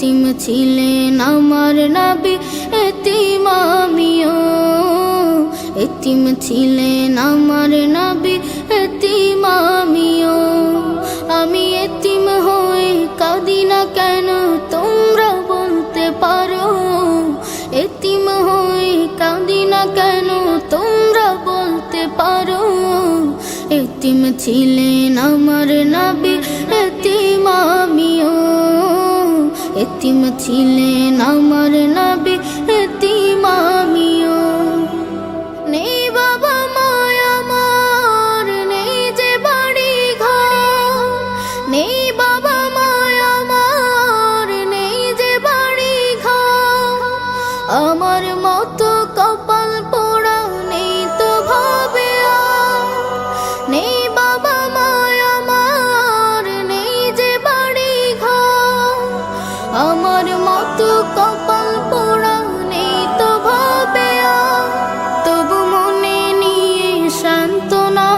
এতিম ছিলেন আমার নবী, এতিম আমিও। এতিম ছিলেন আমার নবী, এতিম আমিও। আমি এতিম হয়ে কাঁদি না কেন তোমরা বলতে পারো? এতিম হয়ে কাঁদি না কেন তোমরা বলতে পারো? এতিম ছিলেন আমার নবী, এতিম আমিও। এতিম ছিলেন আমার নবী, এতিম আমিও। নেই বাবা মায় আমার, নেই যে বাড়ি ঘর। নেই বাবা মায় আমার, নেই যে বাড়ি ঘর। আমার মতো কপাল পোড়া নেই তো ভাবে আর। নেই বাবা মায় আমার, নেই যে বাড়ি ঘর। আমার মতো কপাল পোড়া নেই তো ভাবে আর। তবু মনে নিয়ে সান্ত্বনা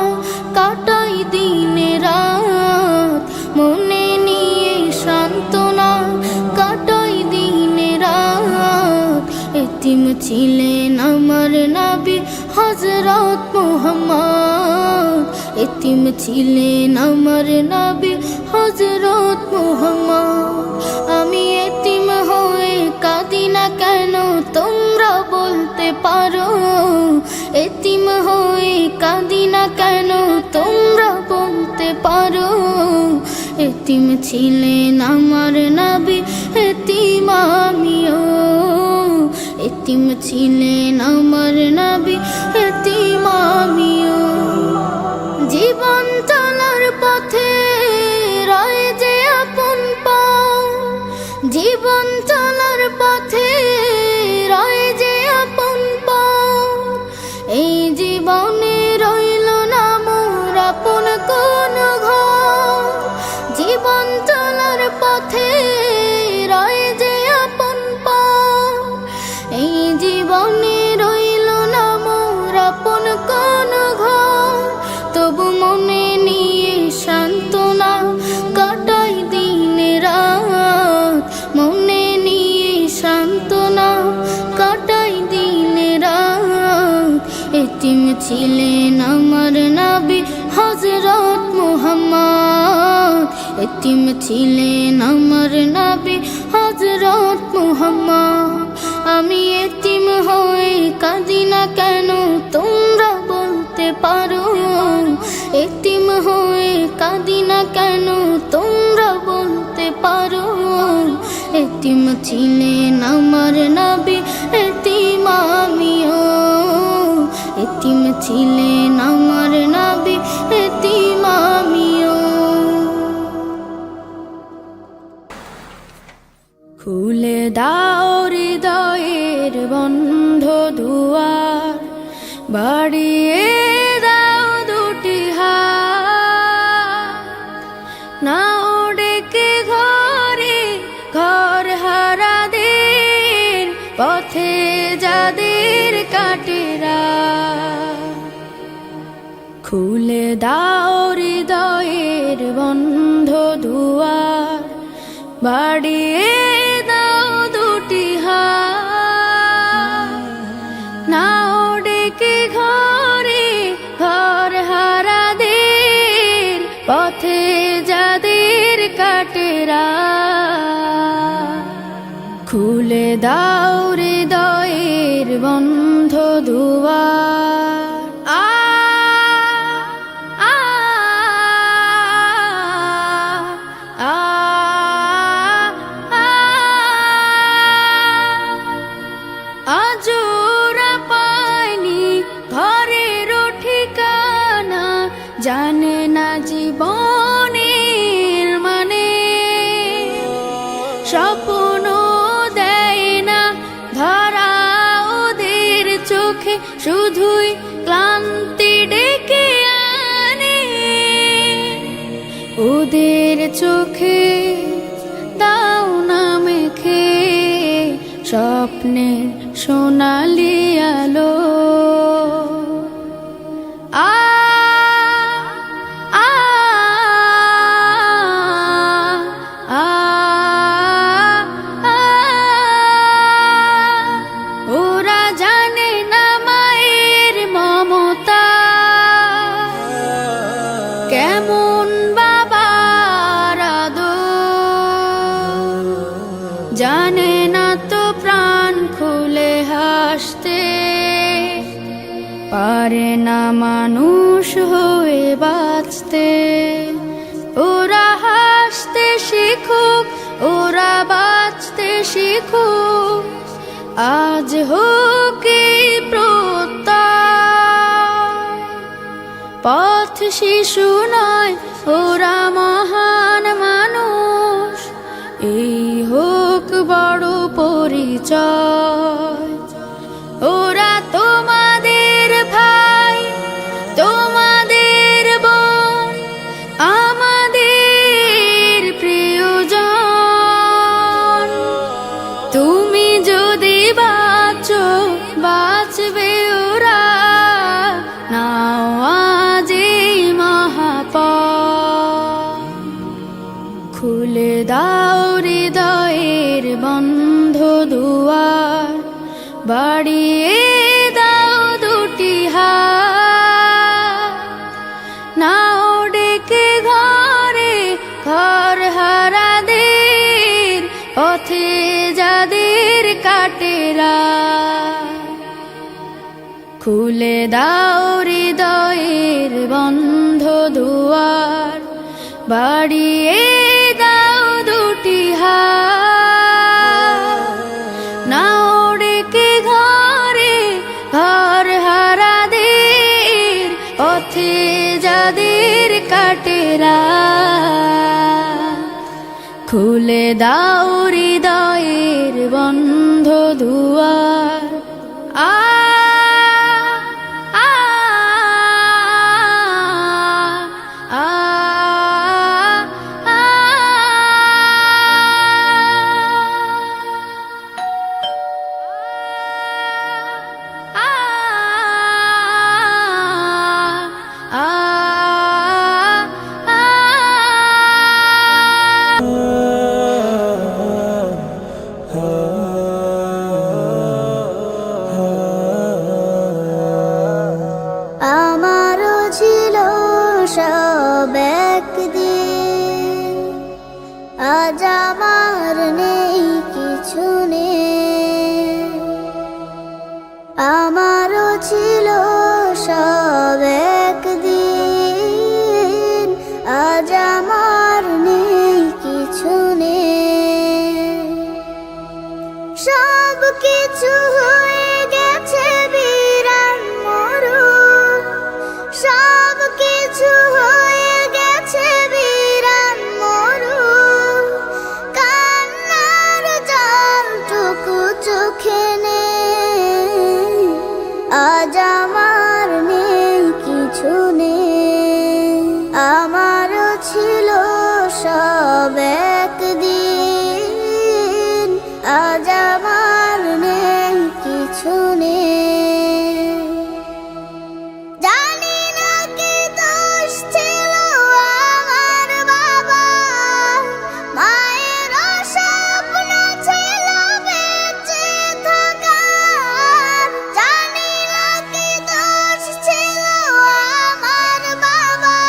কাটাই দিনে রাত। মনে নিয়ে সান্ত্বনা কাটাই দিনে রাত। এতিম ছিলেন আমার নবী হযরত মুহাম্মদ। এতিম ছিলেন আমার নবী হযরত মুহাম্মদ। আমি এতিম হয়ে কাঁদি না কেন তোমরা বলতে পারো? এতিম হয়ে কাঁদি না কেন তোমরা বলতে পারো? এতিম ছিলেন আমার নবী, এতিম আমিও। এতিম ছিলেন আমার নবী, এতিম আমিও। জীবন চলার পথে রয় যে আপন পাও। জীবন চলার পথে রয় যে আপন পাও। এই জীবনে রইল না মোর আপন কোন ঘর। জীবন চলার পথে রয় যে আপন পাও। এই জীবনে রইল না মোর আপন কোন ঘর। তবু মনে নিয়ে সান্ত্বনা কাটাই দিনে রাত। মনে নিয়ে সান্ত্বনা কাটাই দিনে রাত। এতিম ছিলেন আমার নবী হযরত মুহাম্মদ। এতিম ছিলেন আমার নবী হযরত মুহাম্মদ। আমি এতিম হয়ে কাঁদি না কেন তোমরা বলতে পারো? এতিম হয়ে কাঁদি না কেন তোমরা বলতে পারো? এতিম ছিলেন আমার নবী, এতিম আমিও। এতিম ছিলেন আমার নবী, এতিম আমিও। খুলে দাও হৃদয়ের বন্ধ দুয়ার, বাড়িয়ে দাও দুটি হাত। নাও ডেকে ঘরে ঘর হারাদের, পথে যাদের কাটে রাত। খুলে দাও হৃদয়ের বন্ধ দুয়ার, বাড়িয়ে দাও দুটি হাত। নাও ডেকে ঘরে ঘর হারাদের, পথে যাদের কাটে রাত। খুলে দাও হৃদয়ের বন্ধ দুয়ার। আজোরা পায়নি ঘরের ঠিকানা, জানে না জীবনের মানে। স্বপ্ন দেয় না ধরা ওদের চোখে, শুধুই ক্লান্তি ডেকে আনে। ওদের চোখে দাও না মেখে স্বপ্নের সোনালি আলো। আ আ আ আ না মানুষ হয়ে বাঁচতে। ওরা হাসতে শিখুক, ওরা বাঁচতে শিখুক, আজ হোক এই প্রত্যয়। পথ শিশু নয়, ওরা মহান মানুষ, এই হোক বড় পরিচয়। ওরা তোমাদের ভাই, তোমাদের বোন, আমাদের প্রিয়জন। তুমি যদি বাঁচো, বাঁচবে ওরা, নাও আজ এই মহাপথ। খুলে দাও হৃদয়ের বন্ধ দুয়ার, বাড়িয়ে দাও দুটি হাত। নাও ডেকে ঘরে ঘর হারাদের, পথে যাদের কাটে রাত। খুলে দাও হৃদয়ের বন্ধ দুয়ার, বাড়িয়ে দাও দুটি হাত। নাও ডেকে ঘরে ঘর হারাদের, পথে যাদের কাটে রাত। খুলে দাও হৃদয়ের বন্ধ দুয়ার। আ আ আ আমারও ছিল সব একদিন, আজ আমার নেই কিছু নেই। আমারও ছিল সব একদিন, আজ আমার নেই কিছু নেই। সব কিছু হয়ে গেছে বিরান মরুন, সব কিছু হয়ে গেছে বিরান মরুন। কান্নার জলটুকু চোখে নেই, আজ আমার নেই কিছু নেই। আমারও ছিল সব একদিন, আজ আমার নেই কিছু নেই। জানি না কি দোষ ছিল আমার বাবা, মায়ের স্বপ্ন ছিল বেঁচে থাকার। জানি না কি দোষ ছিল আমার বাবা,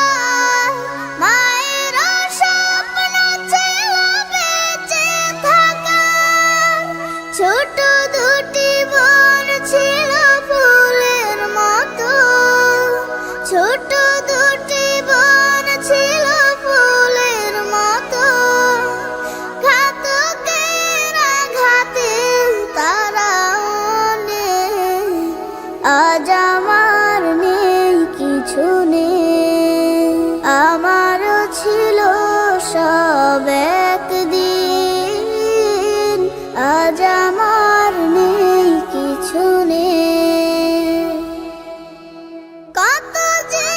মায়ের স্বপ্ন ছিল বেঁচে থাকার। ছোট দুটি বোন ছিল ফুলের মতো, ছোট দুটি বোন ছিল ফুলের মতো। ঘাতকের আঘাতে তারাও নেই, আজ আমার নেই কিছু নেই। আমারও ছিল সব একদিন, আজ আমার নেই কিছু নেই। কত যে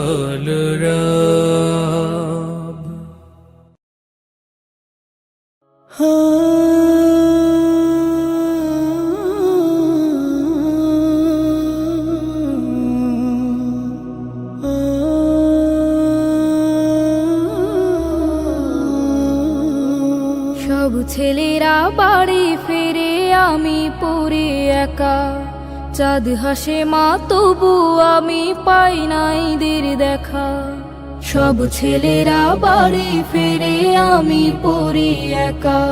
কলরব। সব ছেলেরা বাড়ি ফিরে আমি পড়ে একা, চাঁদ হাসে মা তবু আমি পাই নাইদের দেখা। সব ছেলেরা বাড়ি ফিরে আমি পড়ে একা,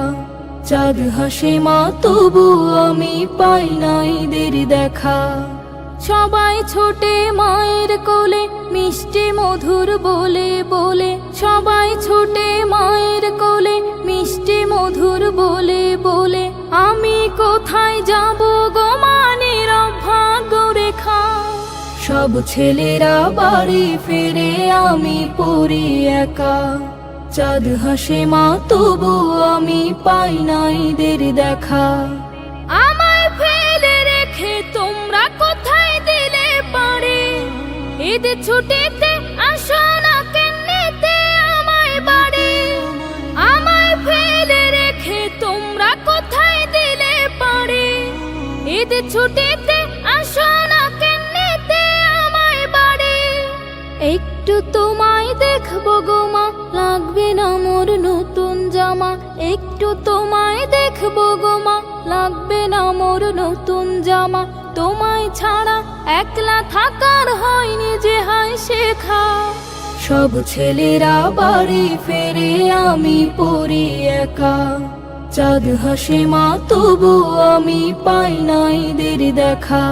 চাঁদ হাসে মা তবু আমি পাই নাইদের দেখা। সবাই ছোটে মায়ের কোলে মিষ্টি মধুর বলে বলে, সবাই ছোটে মায়ের কোলে মিষ্টি মধুর বলে বলে, আমি কোথায় যাব গো মা নীরব ভাগ্য রেখা। সব ছেলেরা বাড়ি ফিরে আমি পড়ি একা, চাঁদ হাসে মা তবু আমি পাই নাইদের দেখা। আমায় ফেলে রেখে তোমরা কোথায় দিলে পারে, ঈদ ছুটিতে আসো না কেন্নিতে আমায় বাড়ি। আমায় ফেলে রেখে তোমরা কোথায় দিলে পারে, ঈদ ছুটিতে আসো না কেন্নিতে আমায় বাড়ি। একটু তোমায় দেখবো গো মা, লাগবে না মোর নতুন জামা। একটু তোমায় দেখবো গো মা, লাগবে না মোর নতুন জামা। তোমায় ছাড়া একলা থাকার হয়নি যে হায় শেখা। সব ছেলেরা বাড়ি ফেরে আমি পড়ি একা, চাঁদ হাসে মা তবু আমি পাই নাইদের দেখা।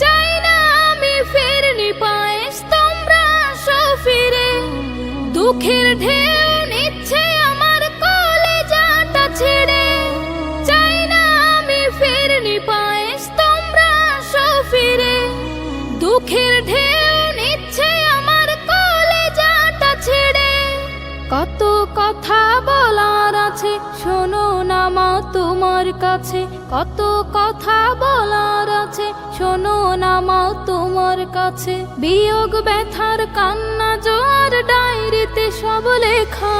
চাই না আমি ফেরনি পায়েস তোমরা আসো ফিরে, দুঃখের ঢেউ নিচ্ছে আমার কলেজাটা ছেড়ে। চাই না আমি ফেরনি পায়েস তোমরা আসো ফিরে, দুঃখের ঢেউ নিচ্ছে আমার কলেজাটা ছেড়ে। কত কথা বলার আছে শোনো না মা তোমার কাছে, কত কথা বলার আছে শোনো না মা তোমার কাছে। বিয়োগ ব্যথার কান্না জোয়ার ডায়েরিতে সব লেখা।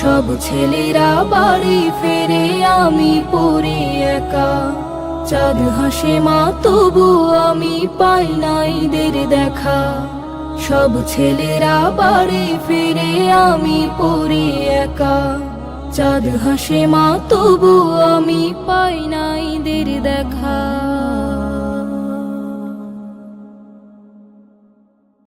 সব ছেলেরা বাড়ি ফেরে আমি পড়ি একা, চাঁদ হাসে মা তবু আমি পাই নাইদের দেখা। সব ছেলেরা বাড়ি ফিরে আমি পড়ি একা, চাঁদ হাসে মা তবু আমি পাই নাইদের দেখা।